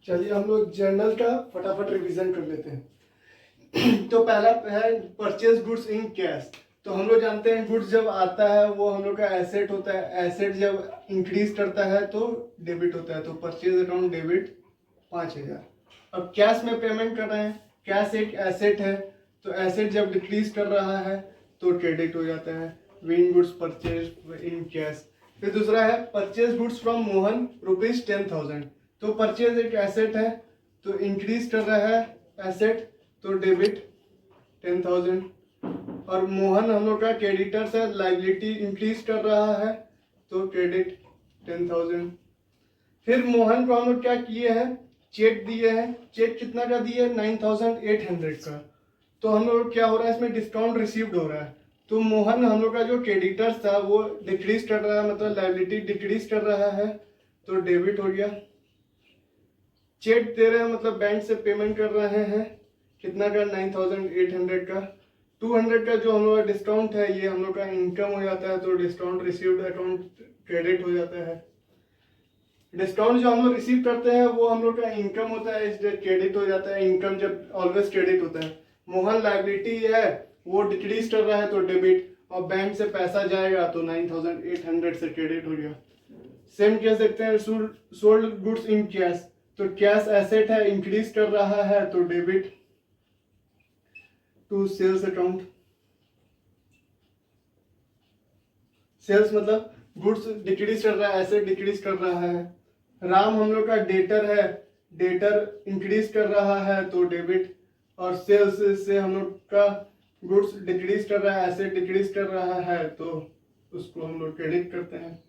चलिए हम लोग जर्नल का फटाफट रिवीजन कर लेते हैं। तो पहला है परचेज गुड्स इन कैश। तो हम लोग जानते हैं गुड्स जब आता है वो हम लोग का एसेट होता है, एसेट जब इंक्रीज करता है तो डेबिट होता है, तो परचेज अकाउंट डेबिट 5000। अब कैश में पेमेंट कर रहे हैं, कैश एक एसेट है, तो एसेट जब डिक्रीज कर रहा है तो क्रेडिट हो जाता है, win goods purchase in cash. फिर दूसरा है परचेज गुड्स फ्रॉम मोहन ₹10,000। तो परचेज एक एसेट है तो इंक्रीज कर रहा है एसेट, तो डेबिट 10,000। और मोहन हम लोग का क्रेडिटर्स है, लाइबिलिटी इंक्रीज कर रहा है तो क्रेडिट 10,000। फिर मोहन को हम लोग क्या किए हैं, चेक दिए हैं। चेक कितना का दिए है, 9,800 का। तो हम लोग क्या हो रहा है, इसमें डिस्काउंट रिसीव्ड हो रहा है, तो मोहन हम लोग का जो क्रेडिटर्स था वो डिक्रीज कर रहा है, मतलब लाइबिलिटी डिक्रीज कर रहा है, तो डेबिट हो गया। चेक दे रहे हैं मतलब बैंक से पेमेंट कर रहे हैं, कितना का, 9,800 का। 200 का जो हम लोग का डिस्काउंट है ये हम लोग का इनकम हो जाता है, तो डिस्काउंट रिसीव्ड अकाउंट क्रेडिट हो जाता है। डिस्काउंट जो हम लोग रिसीव करते हैं वो हम लोग का इनकम होता है, इसलिए क्रेडिट हो जाता है। इनकम जब ऑलवेज क्रेडिट होता है। मोहन लाइबिलिटी है वो डिक्रीज कर रहा है तो डेबिट, और बैंक से पैसा जाएगा तो 9,800 से क्रेडिट हो गया। सेम कह सकते हैं सोल्ड गुड्स इन कैश। तो कैश एसेट है, इंक्रीज कर रहा है तो debit to sales account. Sales मतलब गुड्स डिक्रीज कर रहा है, एसेट डिक्रीज कर रहा है। राम हम लोग का डेटर है, डेटर इंक्रीज कर रहा है तो डेबिट, और सेल्स से हम लोग का गुड्स डिक्रीज कर रहा है, एसेट डिक्रीज कर रहा है, तो उसको हम लोग क्रेडिट करते हैं।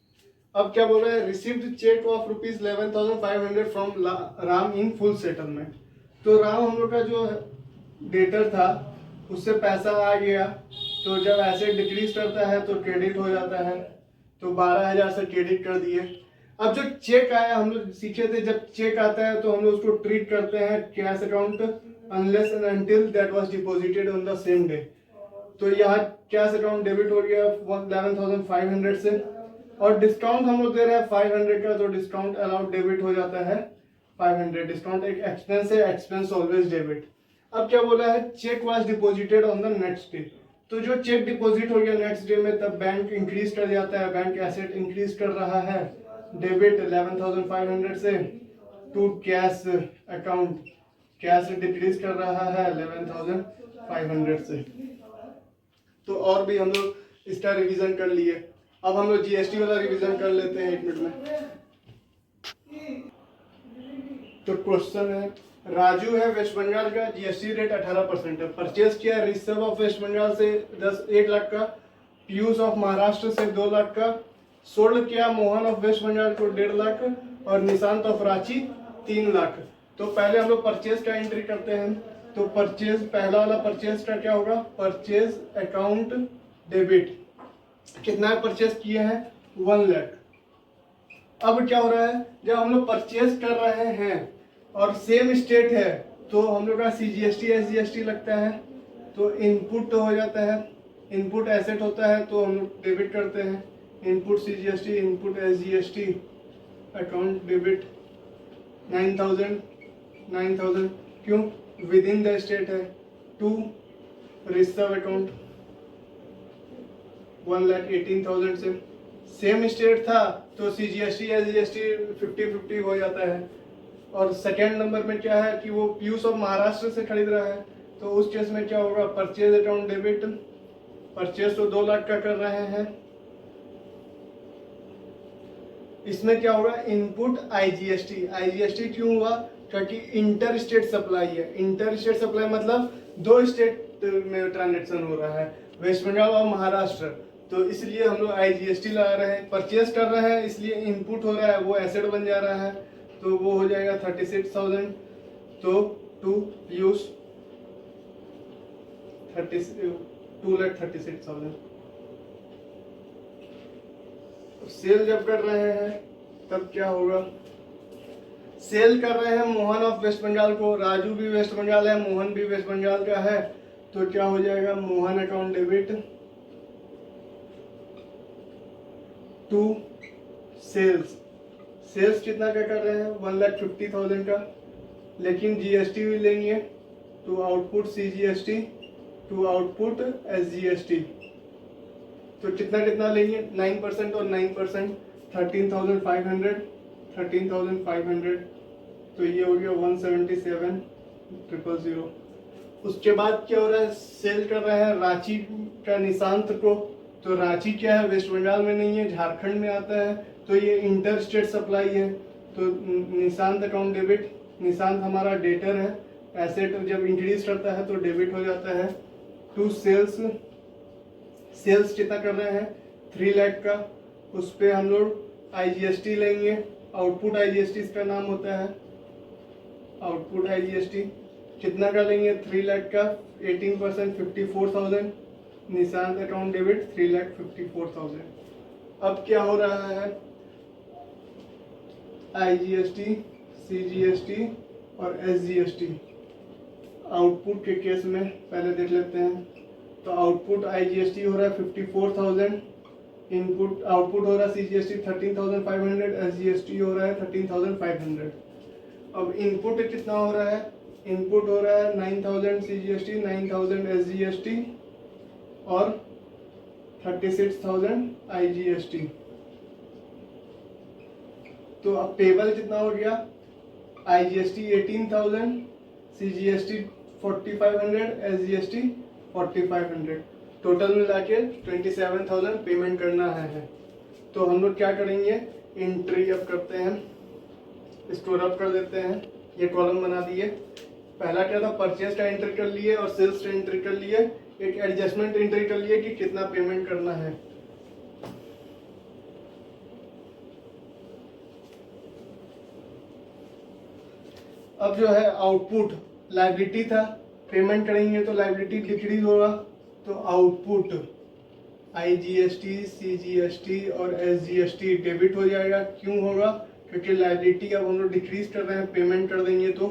अब क्या बोल रहा है, received cheque of ₹11,500 from Ram in full settlement. तो राम हम लोग का जो डेटर था उससे पैसा आ गया, तो जब एसेट डिक्रीज करता है तो क्रेडिट हो जाता है, तो 12,000 से क्रेडिट कर दिए। अब जो चेक आया, हम लोग सीखे थे जब चेक आता है तो हम लोग उसको ट्रीट करते हैं cash account unless and until that was deposited on the same day. तो यहाँ कैश अकाउंट डेबिट हो गया 11,500 से, और डिस्काउंट हम लोग दे रहे हैं 500 का, तो डिस्काउंट अलाउड डेबिट हो जाता है 500। डिस्काउंट एक एक्सपेंस है, एक्सपेंस ऑलवेज डेबिट। अब क्या बोला है, cheque was deposited on the next day. तो जो चेक डिपॉजिट हो गया नेक्स्ट डे में, तब बैंक इंक्रीज कर जाता है, बैंक एसेट इंक्रीज कर रहा है, डेबिट 11,500 से to cash account, cash decrease कर रहा है 11,500 से। तो और भी हम लोग इसका रिवीजन कर लिए। अब हम लोग जीएसटी वाला रिवीजन कर लेते हैं 1 मिनट में। तो क्वेश्चन है, राजू है वेस्ट बंगाल का, जीएसटी रेट 18% है, परचेज किया ऋषभ ऑफ वेस्ट बंगाल से 1 लाख का, पीयूष ऑफ महाराष्ट्र से 2 लाख का, सोल्ड किया मोहन ऑफ वेस्ट बंगाल को 1.5 लाख, और निशांत ऑफ रांची 3 लाख। तो पहले हम लोग परचेज का एंट्री करते हैं। तो परचेज, पहला वाला परचेज का क्या होगा, परचेज अकाउंट डेबिट, कितना परचेज किए हैं, 1 लाख। अब क्या हो रहा है, जब हम लोग परचेज कर रहे हैं और सेम स्टेट है तो हम लोग का सीजीएसटी एसजीएसटी लगता है, तो इनपुट हो जाता है, इनपुट एसेट होता है तो हम लोग डेबिट करते हैं, input CGST input SGST account debit 9,000 क्यों, विद इन द स्टेट है। टू रिजर्व अकाउंट 1,18,000 से, सेम स्टेट था तो सीजीएसटी एसजीएसटी 50-50 हो जाता है। और सेकेंड नंबर में क्या है कि वो पीयूष ऑफ महाराष्ट्र से खरीद रहा है, तो उस केस में क्या होगा, परचेज अकाउंट डेबिट, परचेज तो 2 लाख का कर रहे हैं, इसमें क्या होगा, इनपुट आईजीएसटी। आईजीएसटी क्यों हुआ, क्योंकि इंटर स्टेट सप्लाई है। इंटर स्टेट सप्लाई मतलब 2 स्टेट में ट्रांजेक्शन हो रहा है, वेस्ट बंगाल और महाराष्ट्र, तो इसलिए हम लोग आईजीएसटी लगा रहे हैं। परचेज कर रहे हैं इसलिए इनपुट हो रहा है, वो एसेट बन जा रहा है, तो वो हो जाएगा 36,000। तो टू यूज 2,36,000। सेल जब कर रहे हैं तब क्या होगा, सेल कर रहे हैं मोहन ऑफ वेस्ट बंगाल को, राजू भी वेस्ट बंगाल है, मोहन भी वेस्ट बंगाल का है, तो क्या हो जाएगा, Mohan account debit to sales. Sales कितना का कर रहे हैं, 1,50,000 का, लेकिन जीएसटी भी लेंगे, to output CGST, to output SGST. तो कितना कितना लेंगे, 9% और 9%, 13,500, 13,500, तो ये हो गया 177,000। उसके बाद क्या हो रहा है, सेल कर रहे हैं रांची का निशांत को। तो रांची क्या है, वेस्ट बंगाल में नहीं है, झारखंड में आता है, तो ये इंटर स्टेट सप्लाई है। तो निशांत अकाउंट डेबिट, निशांत हमारा डेटर है, एसेट जब इंक्रीज करता है तो डेबिट हो जाता है। टू सेल्स, सेल्स कितना कर रहे हैं, 3 लाख का, उस पर हम लोग आईजीएसटी लेंगे, आउटपुट आईजीएसटी इसका नाम होता है, आउटपुट आईजीएसटी कितना का लेंगे, 3 लाख का, 18% 54,000, निशांत अकाउंट डेबिट 3,54,000। अब क्या हो रहा है, आईजीएसटी, सीजीएसटी और एसजीएसटी आउटपुट के केस में पहले देख लेते हैं। तो आउटपुट आईजीएसटी हो रहा है 54,000, इनपुट आउटपुट हो रहा है सीजीएसटी 13,500, एसजीएसटी हो रहा है 13,500। अब इनपुट कितना हो रहा है, इनपुट हो रहा है 9,000 सीजीएसटी, 9,000 एसजीएसटी और 36,000 आईजीएसटी। तो अब पेबल कितना हो गया, आईजीएसटी 18,000, सीजीएसटी 4,500, एसजीएसटी 4,500, टोटल मिला के 27,000 पेमेंट करना है। तो हम लोग क्या करेंगे, एंट्री अप करते हैं, स्टोर अप कर देते हैं, ये कॉलम बना दिए। पहला क्या था, परचेज का एंट्री कर लिए और सेल्स का एंट्री कर लिए, एक एडजस्टमेंट एंट्री कर लिए कि कितना पेमेंट करना है। अब जो है आउटपुट लायबिलिटी था, पेमेंट करेंगे तो लायबिलिटी डिक्रीज होगा, तो आउटपुट आईजीएसटी, सीजीएसटी और एसजीएसटी डेबिट हो जाएगा। क्यों होगा, क्योंकि लायबिलिटी अब हम लोग डिक्रीज कर रहे हैं, पेमेंट कर देंगे तो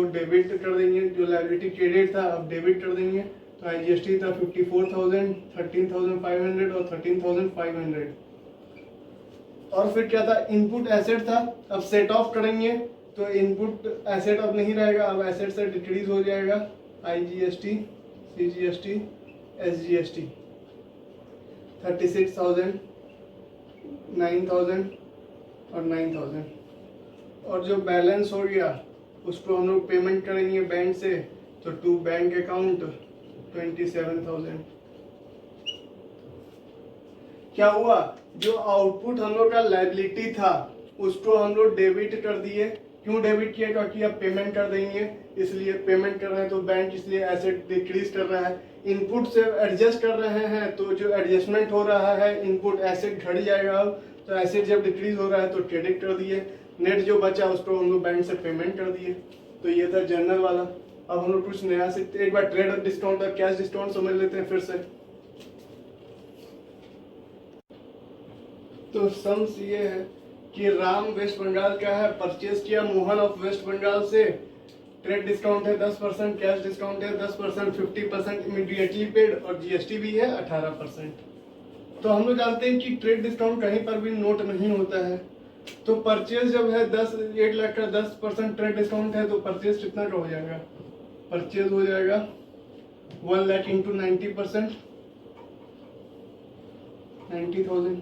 डेबिट कर देंगे, जो लायबिलिटी क्रेडिट था अब डेबिट कर देंगे। तो आईजीएसटी था 54,000, 13,500 और 13,500। और फिर क्या था, इनपुट एसेट था, अब सेट ऑफ करेंगे तो इनपुट एसेट अब नहीं रहेगा, अब एसेट से डिक्रीज हो जाएगा। आईजीएसटी, सीजीएसटी, एसजीएसटी 36,000, 9,000 और 9,000। और जो बैलेंस हो गया उसको हम लोग पेमेंट करेंगे बैंक से, तो टू बैंक अकाउंट 27,000। क्या हुआ, जो आउटपुट हम लोग का लायबिलिटी था उसको हम लोग डेबिट कर दिए। क्यों डेबिट किया, क्योंकि अब पेमेंट कर देंगे, इसलिए पेमेंट कर रहे हैं तो बैंक इसलिए एसेट डिक्रीज कर रहा है। इनपुट से एडजस्ट कर रहे हैं तो जो एडजस्टमेंट हो रहा है इनपुट एसेट घट जाएगा, तो एसेट जब डिक्रीज हो रहा है तो क्रेडिट कर दिए, नेट जो बचा उसको हम लोग बैंक से पेमेंट कर दिए। तो ये था जनरल वाला। अब हम लोग कुछ नया सीखते, एक बार ट्रेड डिस्काउंट और कैश डिस्काउंट समझ लेते हैं फिर से। तो सम्स ये है कि राम वेस्ट बंगाल का है, परचेज किया मोहन ऑफ वेस्ट बंगाल से, ट्रेड डिस्काउंट है 10%, कैश डिस्काउंट है 10%, 50% इमीडिएटली पेड और जीएसटी भी है 18%। तो हम लोग जानते हैं कि ट्रेड डिस्काउंट कहीं पर भी नोट नहीं होता है। तो परचेज जब है 1 लाख का 10% ट्रेड डिस्काउंट है तो परचेज कितना का हो जाएगा, परचेज हो जाएगा 1 लाख इंटू 90%, 90,000।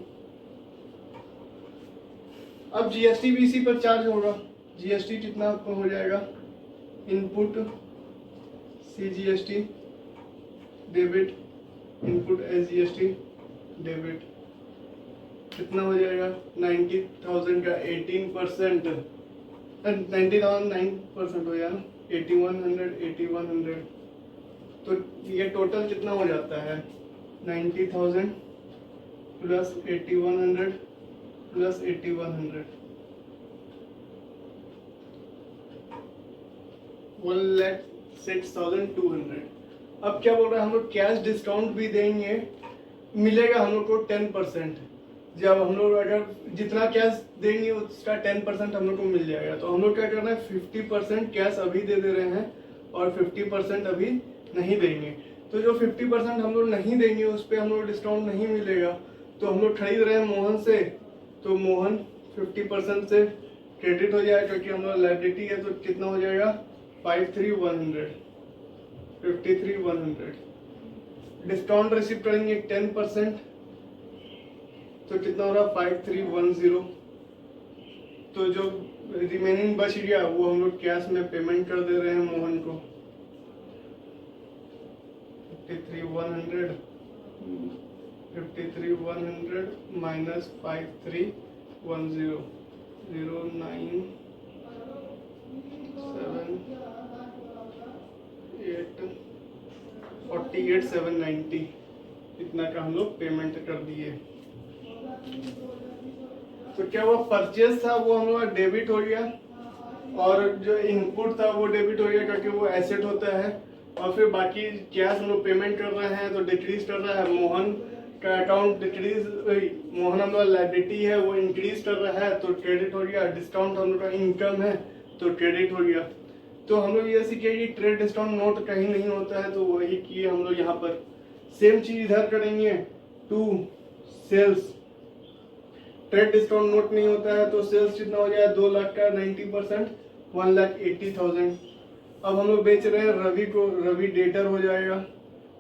अब जीएसटी भी इसी पर चार्ज होगा, जीएसटी कितना आपको हो जाएगा, input CGST debit, input SGST debit, कितना हो जाएगा 90,000 का 18%, 90,000 9% हो जाएगा 8100। तो ये टोटल कितना हो जाता है 90,000 प्लस 8100 प्लस 8100, 1,06,200। अब क्या बोल रहे हैं हम लोग, कैश डिस्काउंट भी देंगे, मिलेगा हम लोग को 10%। जब हम लोग अगर जितना कैश देंगे उसका 10% हम लोग को मिल जाएगा। तो हम लोग क्या करना है, 50% कैश अभी दे रहे हैं और 50% अभी नहीं देंगे। तो जो 50% हम लोग नहीं देंगे उस पर हम लोग डिस्काउंट नहीं मिलेगा। तो हम लोग खरीद रहे हैं मोहन से, तो मोहन 50% से क्रेडिट हो जाएगा क्योंकि हमारा लाइबिलिटी है, तो कितना हो जाएगा 53,100। डिस्काउंट रिसीव करेंगे 10%, तो कितना हो रहा 5310। तो जो रिमेनिंग बच गया वो हम लोग कैश में पेमेंट कर दे रहे हैं मोहन को। 53,100 माइनस 5310, 48,790 इतना का हम लोग पेमेंट कर दिए। तो क्या वो परचेज था वो हम लोग डेबिट हो गया, और जो इनपुट था वो डेबिट हो गया क्योंकि वो एसेट होता है। और फिर बाकी कैश हम लोग पेमेंट कर रहे हैं तो डिक्रीज कर रहा है, मोहन का अकाउंट डिक्रीज, मोहन हम लोग लाइबिलिटी है वो इंक्रीज कर रहा है तो क्रेडिट हो गया। डिस्काउंट हम लोग का इनकम है तो क्रेडिट हो गया। तो हम लोग ये सीखे कि ट्रेड डिस्काउंट नोट कहीं नहीं होता है, तो वही किए हम लोग यहाँ पर। सेम चीज इधर करेंगे, to sales. Trade discount note नहीं होता है तो सेल्स कितना हो जाएगा 2 लाख का 90%, 1,80,000। अब हम लोग बेच रहे हैं रवि को, रवि डेटर हो जाएगा।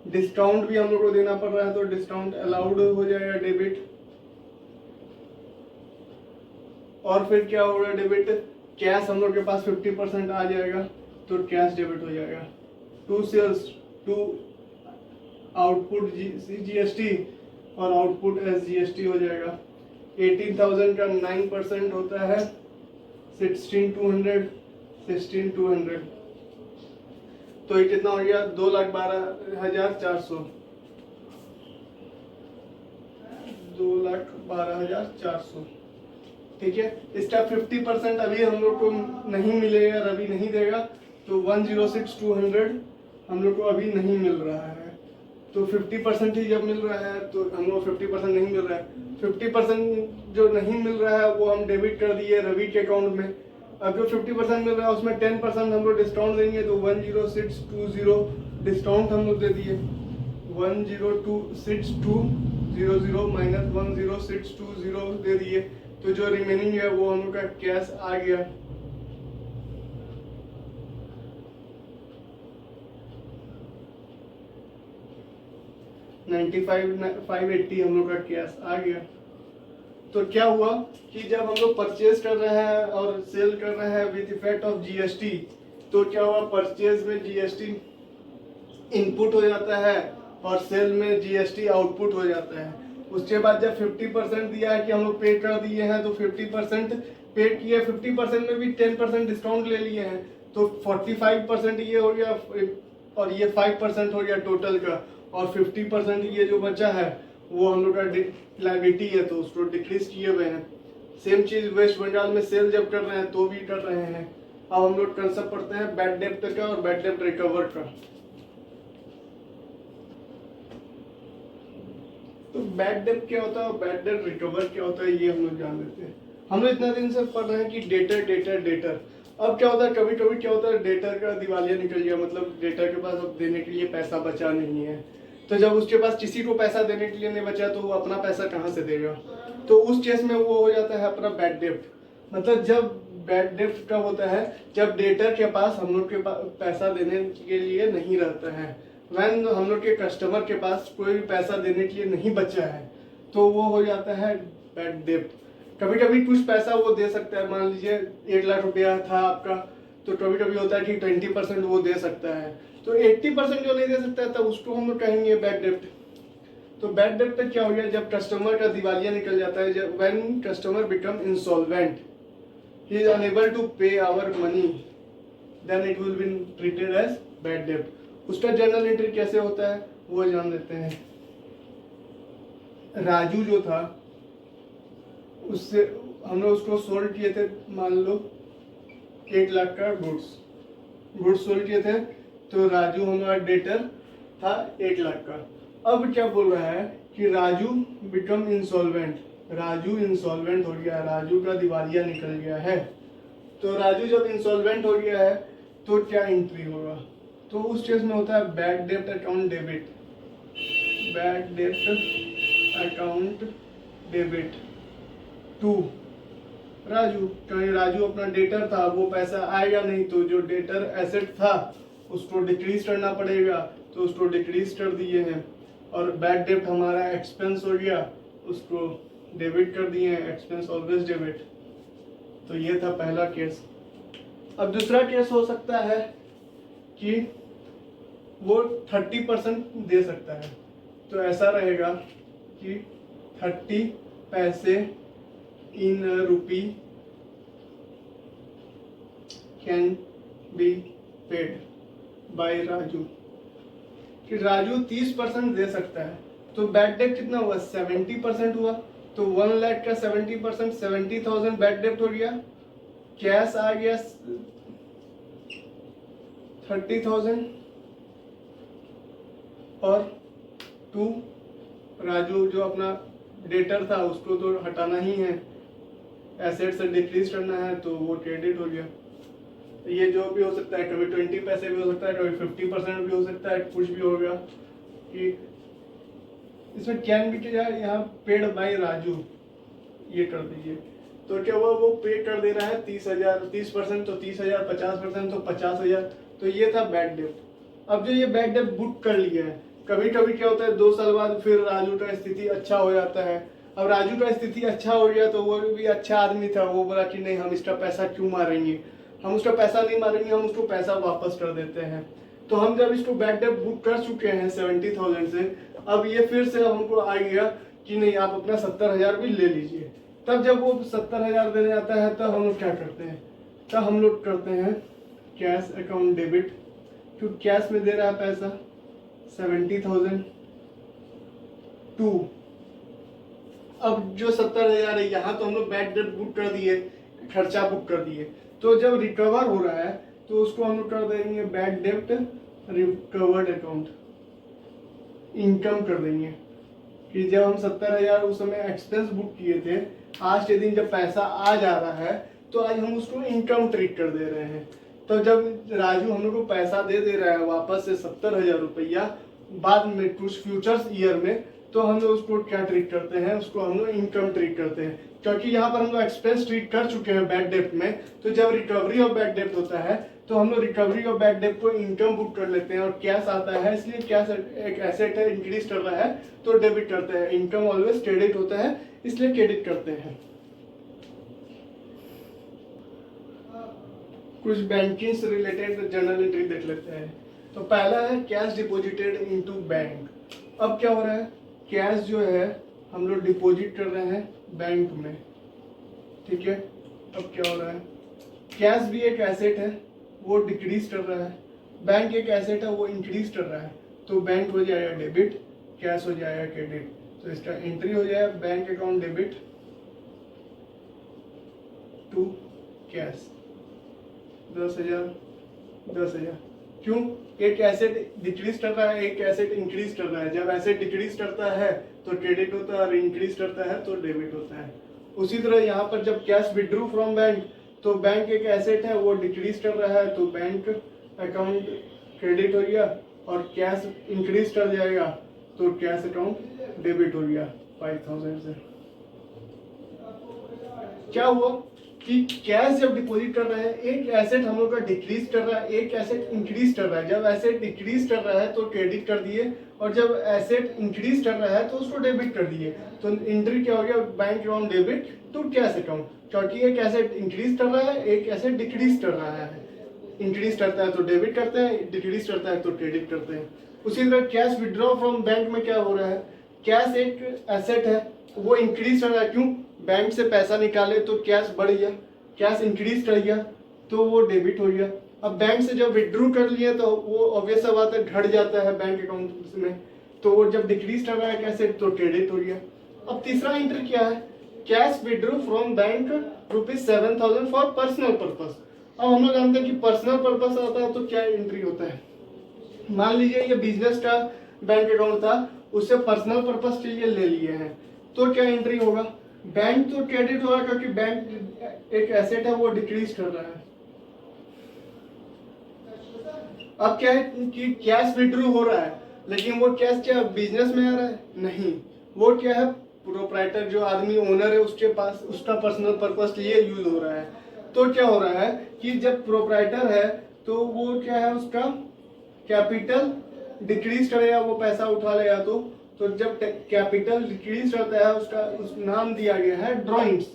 डिस्काउंट भी हम लोग को देना पड़ रहा है तो डिस्काउंट अलाउड हो जाएगा डेबिट। और फिर क्या होगा डेबिट, कैश हम लोग के पास 50% आ जाएगा तो कैश डेबिट हो जाएगा। To sales, to output GST और आउटपुट एसजीएसटी हो जाएगा। 18,000 का 9% होता है 16,200, 16,200। तो ये कितना हो गया 2,12,400, 2,12,400। ठीक है, इसका 50% अभी हम लोग को नहीं मिलेगा, रवि नहीं देगा, तो 106,200 हम लोग को अभी नहीं मिल रहा है। तो 50% ही जब मिल रहा है तो हम लोग 50% नहीं मिल रहा है। 50% जो नहीं मिल रहा है वो हम डेबिट कर दिए रवि के अकाउंट में। अब जो 50% मिल रहा है उसमें 10% हम लोग डिस्काउंट देंगे तो 10620 डिस्काउंट हम लोग दे दिए। 1026200 माइनस 10620 दे दिए, तो जो रिमेनिंग है वो हम लोग का कैश आ गया। $95,580 हम लोग का कैश आ गया। तो क्या हुआ कि जब हम लोग परचेज कर रहे हैं और सेल कर रहे हैं विद इफेक्ट ऑफ जीएसटी, तो क्या हुआ परचेज में जीएसटी इनपुट हो जाता है और सेल में जीएसटी आउटपुट हो जाता है। उसके बाद जब 50% दिया है कि हम लोग पे कर दिए हैं तो 50% पे किए, 50% में भी 10% डिस्काउंट ले लिए हैं तो 45% ये हो गया और ये 5% हो गया टोटल का, और 50% ये जो बचा है वो हम लोग का लायबिलिटी है तो उसको डिक्रीज किए हुए हैं। सेम चीज वेस्ट बंगाल में सेल जब कर रहे हैं तो भी कर रहे हैं। अब हम लोग कंसेप्ट पढ़ते हैं बैड डेब्ट का और बैड डेब्ट रिकवर का। तो बैड डेब्ट क्या होता है और बैड डेब्ट रिकवर क्या होता है ये हम लोग जान लेते हैं। हम लोग इतना दिन से पढ़ रहे हैं कि डेटर डेटर डेटर। अब क्या होता है, कभी कभी क्या होता है डेटर का दिवालिया निकल गया, मतलब डेटर के पास अब देने के लिए पैसा बचा नहीं है। तो जब उसके पास किसी को पैसा देने के लिए नहीं बचा तो वो अपना पैसा कहाँ से देगा, तो उस केस में वो हो जाता है अपना बैड डेब्ट। मतलब जब बैड डेब्ट का होता है जब डेटर के पास हम लोग के पास पैसा देने के लिए नहीं रहता है, वैन हम लोग के कस्टमर के पास कोई पैसा देने के लिए नहीं बचा है तो वो हो जाता है बैड डेब्ट। कभी कभी कुछ पैसा वो दे सकता है, मान लीजिए 1 लाख रुपया था आपका, तो कभी कभी होता है कि 20% वो दे सकता है, तो 80% जो नहीं दे सकता है तब उसको हम लोग कहेंगे बैड डेब्ट। तो बैड डेब्ट पे क्या हो गया, जब कस्टमर का दिवालिया निकल जाता है, जब when customer become insolvent, he is unable to pay our money, then it will be treated as bad डेब्ट। उसका जर्नल एंट्री कैसे होता है वो जान लेते हैं। राजू जो था उससे हम लोग उसको सोल्ड किए थे, मान लो 1 लाख का गुड्स सोल्ड किए थे, तो राजू हमारा डेटर था 1 लाख का। अब क्या बोल रहा है कि Raju become insolvent, Raju insolvent हो गया, राजू का दिवालिया निकल गया है। तो राजू जब इंसॉल्वेंट हो गया है तो क्या एंट्री होगा, तो उस केस में होता है बैड डेब्ट अकाउंट डेबिट, बैड डेब्ट अकाउंट डेबिट टू राजू, क्योंकि राजू अपना डेटर था, वो पैसा आएगा नहीं, तो जो डेटर एसेट था उसको डिक्रीज करना पड़ेगा, तो उसको डिक्रीज कर दिए हैं। और बैड डेब्ट हमारा एक्सपेंस हो गया, उसको डेबिट कर दिए हैं, एक्सपेंस ऑलवेज डेबिट। तो ये था पहला केस। अब दूसरा केस हो सकता है कि वो 30% दे सकता है, तो ऐसा रहेगा कि 30 पैसे in rupee can be paid by Raju, कि राजू 30% दे सकता है। तो बैड डेब्ट कितना हुआ, 70% हुआ। तो 1 लाख का 70%, 70,000 बैड डेब्ट हो गया। कैश आ गया 30,000 और 2 राजू जो अपना डेटर था उसको तो हटाना ही है, एसेट से डिक्रीज करना है, तो वो क्रेडिट हो गया। ये जो भी हो सकता है, कभी 20 पैसे भी हो सकता है, कभी 50% भी हो सकता है, कुछ भी होगा। कि इसमें कैन भी क्या, यहाँ पेड बाय राजू ये कर दीजिए। तो क्या हुआ, वो पे कर दे रहा है 30,000, 30% तो 30,000, 50% तो 50,000। तो ये था बैड डेब्ट। अब जो ये बैड डेब्ट बुक कर लिया है, कभी कभी क्या होता है 2 साल बाद फिर राजू का स्थिति अच्छा हो जाता है। अब राजू का स्थिति अच्छा हो गया, तो वो भी अच्छा आदमी था, वो बोला कि नहीं, हम इसका पैसा क्यों मारेंगे, हम उसका पैसा नहीं मारेंगे, हम उसको पैसा वापस कर देते हैं। तो हम जब इसको बैड डेब्ट बुक कर चुके हैं 70,000 से, अब ये फिर से हमको आ गया कि नहीं, आप अपना 70,000 भी ले लीजिए। तब जब वो 70,000 देने आता है, तब हम लोग क्या करते हैं, तब हम लोग करते हैं कैश अकाउंट डेबिट, क्योंकि कैश में दे रहा है पैसा 70,000 टू। अब जो 70,000 है, यहाँ तो हम लोग बैड डेब्ट बुक कर दिए, खर्चा बुक कर दिए। तो जब रिकवर हो रहा है तो उसको हम लोग कर देंगे बैड डेब्ट रिकवर्ड अकाउंट, इनकम कर देंगे। कि जब हम 70,000 उस समय एक्सपेंस बुक किए थे, आज के दिन जब पैसा आ जा रहा है, तो आज हम उसको इनकम ट्रीट कर दे रहे हैं। तो जब राजू हम लोग को पैसा दे रहा है वापस से 70,000 रुपया बाद में कुछ फ्यूचर्स ईयर में, तो हम लोग उसको क्या ट्रीट करते हैं, उसको हम लोग इनकम ट्रीट करते हैं, क्योंकि यहाँ पर हम लोग एक्सपेंस ट्रीट कर चुके हैं बैड डेब्ट में। तो जब रिकवरी ऑफ बैड डेब्ट होता है, तो हम लोग रिकवरी ऑफ बैड डेब्ट को इनकम बुक कर लेते हैं, और कैश आता है, इसलिए कैश एक एसेट है, इंक्रीज कर रहा है तो डेबिट करते हैं। इनकम ऑलवेज क्रेडिट होता है, इसलिए क्रेडिट करते हैं। कुछ बैंकिंग से रिलेटेड जर्नल एंट्री देख लेते हैं। तो पहला है कैश डिपॉजिटेड इनटू बैंक। अब क्या हो रहा है, कैश जो है हम लोग डिपॉजिट कर रहे हैं बैंक में, ठीक है। अब क्या हो रहा है, कैश भी एक एसेट है, वो डिक्रीज कर रहा है, बैंक एक एसेट है, वो इंक्रीज कर रहा है। तो बैंक हो जाएगा डेबिट, कैश हो जाएगा क्रेडिट। तो इसका एंट्री हो जाएगा bank account debit to cash 10,000 10,000। क्यों, एक एसेट डिक्रीज कर रहा है, एक एसेट इंक्रीज कर रहा है। जब एसेट डिक्रीज करता है तो क्रेडिट होता है, और इंक्रीज करता है तो डेबिट होता है। उसी तरह यहाँ पर जब कैश विड्रू फ्रॉम बैंक, तो बैंक एक एसेट है, वो डिक्रीज कर रहा है, तो बैंक अकाउंट क्रेडिट हो गया, और कैश इंक्रीज कर जाएगा तो कैश अकाउंट डेबिट हो गया 5,000 से। क्या हुआ कि कैश जब डिपॉजिट कर रहे हैं, एक एसेट हम लोग का डिक्रीज कर रहा है, एक एसेट इंक्रीज कर रहा है। जब एसेट डिक्रीज कर रहा है तो क्रेडिट कर दिए, और जब एसेट इंक्रीज कर रहा है तो उसको डेबिट कर दिए। तो एंट्री क्या हो गया, bank account debit to cash account, क्योंकि एक एसेट इंक्रीज कर रहा है, एक एसेट डिक्रीज कर रहा है। इंक्रीज करता है तो डेबिट करते हैं, डिक्रीज करता है तो क्रेडिट करते हैं। उसी तरह कैश विड्रॉ फ्रॉम बैंक में क्या हो रहा है, कैश एक एसेट है, वो इंक्रीज कर रहा है। क्यों, बैंक से पैसा निकाले तो कैश बढ़ गया, कैश इंक्रीज कर गया तो वो डेबिट हो गया। अब बैंक से जब विड्रू कर लिया तो वो ऑब्वियस बात है घट जाता है बैंक अकाउंट में, तो वो जब डिक्रीज कर रहा है कैसे, तो क्रेडिट हो गया। अब तीसरा एंट्री क्या है, cash withdrew from bank ₹7,000 for personal purpose. अब हम लोग जानते हैं कि पर्सनल पर्पस आता है तो क्या एंट्री होता है। मान लीजिए ये बिजनेस का बैंक अकाउंट था, उससे पर्सनल पर्पस के लिए ले लिए हैं, तो क्या एंट्री होगा, बैंक तो क्रेडिट होगा, क्योंकि बैंक एक एसेट है, वो डिक्रीज कर रहा है। अब क्या है कि कैश विड्रू हो रहा है, लेकिन वो कैश क्या बिजनेस में आ रहा है, नहीं, वो क्या है प्रोप्राइटर जो आदमी ओनर है उसके पास उसका पर्सनल पर्पस लिए यूज हो रहा है। तो क्या हो रहा है कि जब प्रोप्राइटर है तो वो क्या है, उसका कैपिटल डिक्रीज करेगा, वो पैसा उठा लेगा। तो जब कैपिटल डिक्रीज करता है उसका उस नाम दिया गया है ड्रॉइंग्स।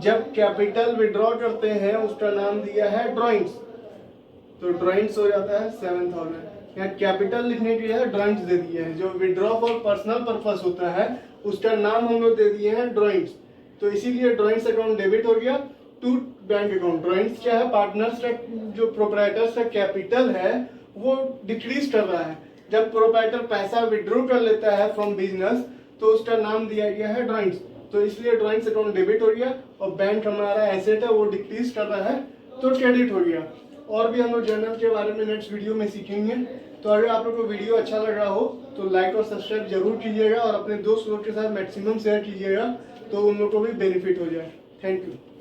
जब कैपिटल विड्रॉ करते हैं उसका नाम दिया है ड्रॉइंग्स, तो ड्रॉइंग्स हो जाता है 7000। यहाँ कैपिटल लिखने के लिए ड्रॉइंग्स दे दिए हैं। जो विड्रॉ फॉर पर्सनल पर्पस होता है उसका नाम हम लोग दे दिए हैं ड्रॉइंग्स। तो इसीलिए ड्रॉइंग्स अकाउंट डेबिट हो गया टू बैंक अकाउंट। ड्रॉइंग्स क्या है, पार्टनर्स का जो प्रोप्राइटर्स का कैपिटल है वो डिक्रीज कर रहा है। जब प्रोप्राइटर पैसा विड्रॉ कर लेता है फ्रॉम बिजनेस तो उसका नाम दिया गया है ड्रॉइंग्स। तो इसलिए ड्रॉइंग्स अकाउंट डेबिट हो गया और बैंक हमारा एसेट है वो डिक्रीज कर रहा है तो क्रेडिट हो गया। और भी हम लोग जर्नल के बारे में नेक्स्ट वीडियो में सीखेंगे। तो अगर आप लोग को वीडियो अच्छा लगा हो तो लाइक और सब्सक्राइब जरूर कीजिएगा और अपने दोस्त लोग के साथ मैक्सिमम शेयर कीजिएगा तो उन लोग को भी बेनिफिट हो जाए। Thank you.